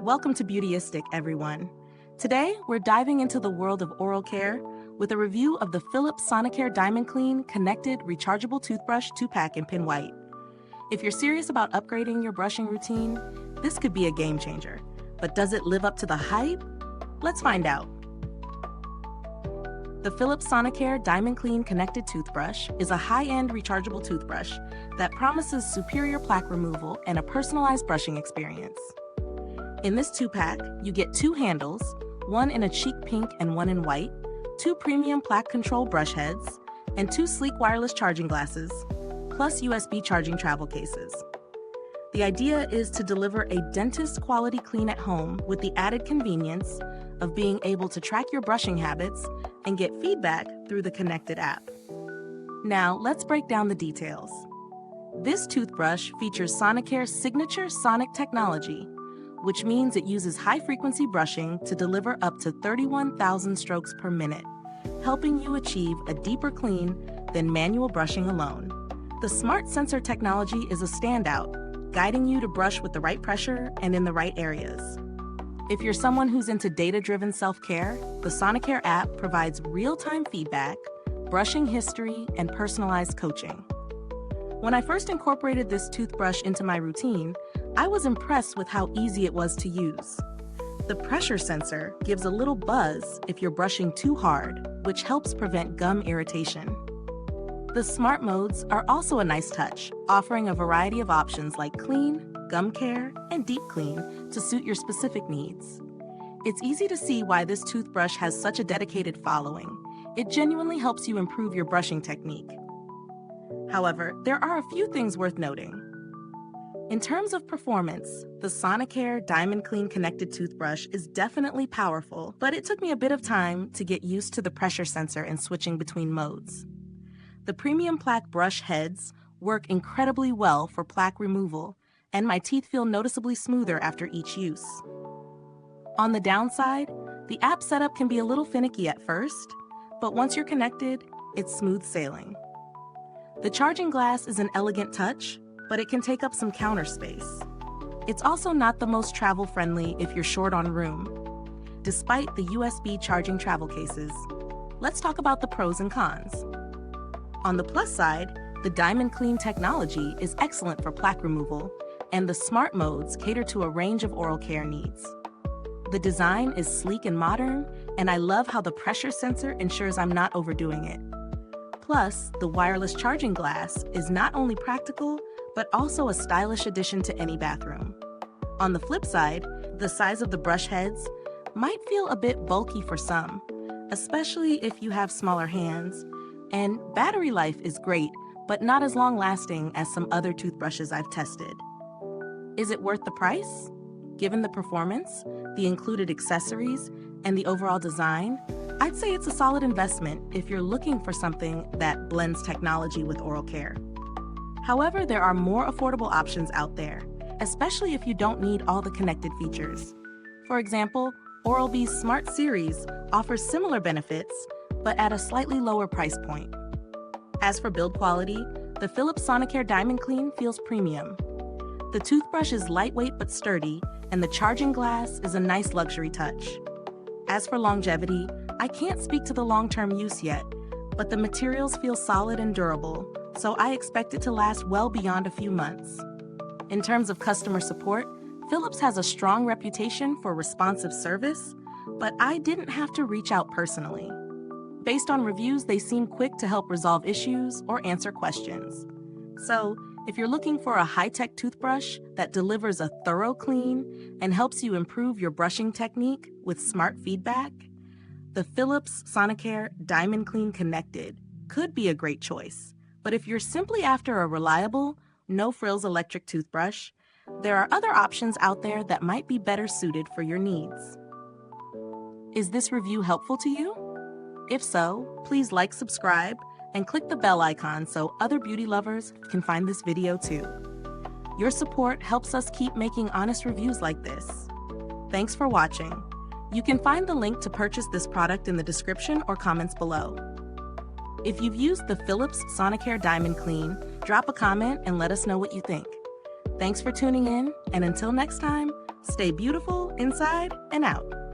Welcome to Beautyistic, everyone. Today, we're diving into the world of oral care with a review of the Philips Sonicare DiamondClean Connected Rechargeable Toothbrush 2-Pack in Pin White. If you're serious about upgrading your brushing routine, this could be a game changer. But does it live up to the hype? Let's find out. The Philips Sonicare DiamondClean Connected Toothbrush is a high-end rechargeable toothbrush that promises superior plaque removal and a personalized brushing experience. In this 2-pack, you get 2 handles, one in a cheek pink and one in white, 2 premium plaque control brush heads, and 2 sleek wireless charging glasses, plus USB charging travel cases. The idea is to deliver a dentist-quality clean at home with the added convenience of being able to track your brushing habits and get feedback through the connected app. Now, let's break down the details. This toothbrush features Sonicare's signature sonic technology, which means it uses high-frequency brushing to deliver up to 31,000 strokes per minute, helping you achieve a deeper clean than manual brushing alone. The smart sensor technology is a standout, guiding you to brush with the right pressure and in the right areas. If you're someone who's into data-driven self-care, the Sonicare app provides real-time feedback, brushing history, and personalized coaching. When I first incorporated this toothbrush into my routine, I was impressed with how easy it was to use. The pressure sensor gives a little buzz if you're brushing too hard, which helps prevent gum irritation. The smart modes are also a nice touch, offering a variety of options like clean, gum care, and deep clean to suit your specific needs. It's easy to see why this toothbrush has such a dedicated following. It genuinely helps you improve your brushing technique. However, there are a few things worth noting. In terms of performance, the Sonicare DiamondClean Connected Toothbrush is definitely powerful, but it took me a bit of time to get used to the pressure sensor and switching between modes. The premium plaque brush heads work incredibly well for plaque removal, and my teeth feel noticeably smoother after each use. On the downside, the app setup can be a little finicky at first, but once you're connected, it's smooth sailing. The charging glass is an elegant touch, but it can take up some counter space. It's also not the most travel-friendly if you're short on room. Despite the USB charging travel cases, let's talk about the pros and cons. On the plus side, the DiamondClean technology is excellent for plaque removal, and the smart modes cater to a range of oral care needs. The design is sleek and modern, and I love how the pressure sensor ensures I'm not overdoing it. Plus, the wireless charging glass is not only practical, but also a stylish addition to any bathroom. On the flip side, the size of the brush heads might feel a bit bulky for some, especially if you have smaller hands, and battery life is great, but not as long-lasting as some other toothbrushes I've tested. Is it worth the price? Given the performance, the included accessories, and the overall design, I'd say it's a solid investment if you're looking for something that blends technology with oral care. However, there are more affordable options out there, especially if you don't need all the connected features. For example, Oral-B's Smart Series offers similar benefits, but at a slightly lower price point. As for build quality, the Philips Sonicare DiamondClean feels premium. The toothbrush is lightweight but sturdy, and the charging glass is a nice luxury touch. As for longevity, I can't speak to the long-term use yet, but the materials feel solid and durable, so I expect it to last well beyond a few months. In terms of customer support, Philips has a strong reputation for responsive service, but I didn't have to reach out personally. Based on reviews, they seem quick to help resolve issues or answer questions. So, if you're looking for a high-tech toothbrush that delivers a thorough clean and helps you improve your brushing technique with smart feedback, the Philips Sonicare DiamondClean Connected could be a great choice. But if you're simply after a reliable, no-frills electric toothbrush, there are other options out there that might be better suited for your needs. Is this review helpful to you? If so, please like, subscribe, and click the bell icon so other beauty lovers can find this video too. Your support helps us keep making honest reviews like this. Thanks for watching. You can find the link to purchase this product in the description or comments below. If you've used the Philips Sonicare DiamondClean, drop a comment and let us know what you think. Thanks for tuning in, and until next time, stay beautiful inside and out.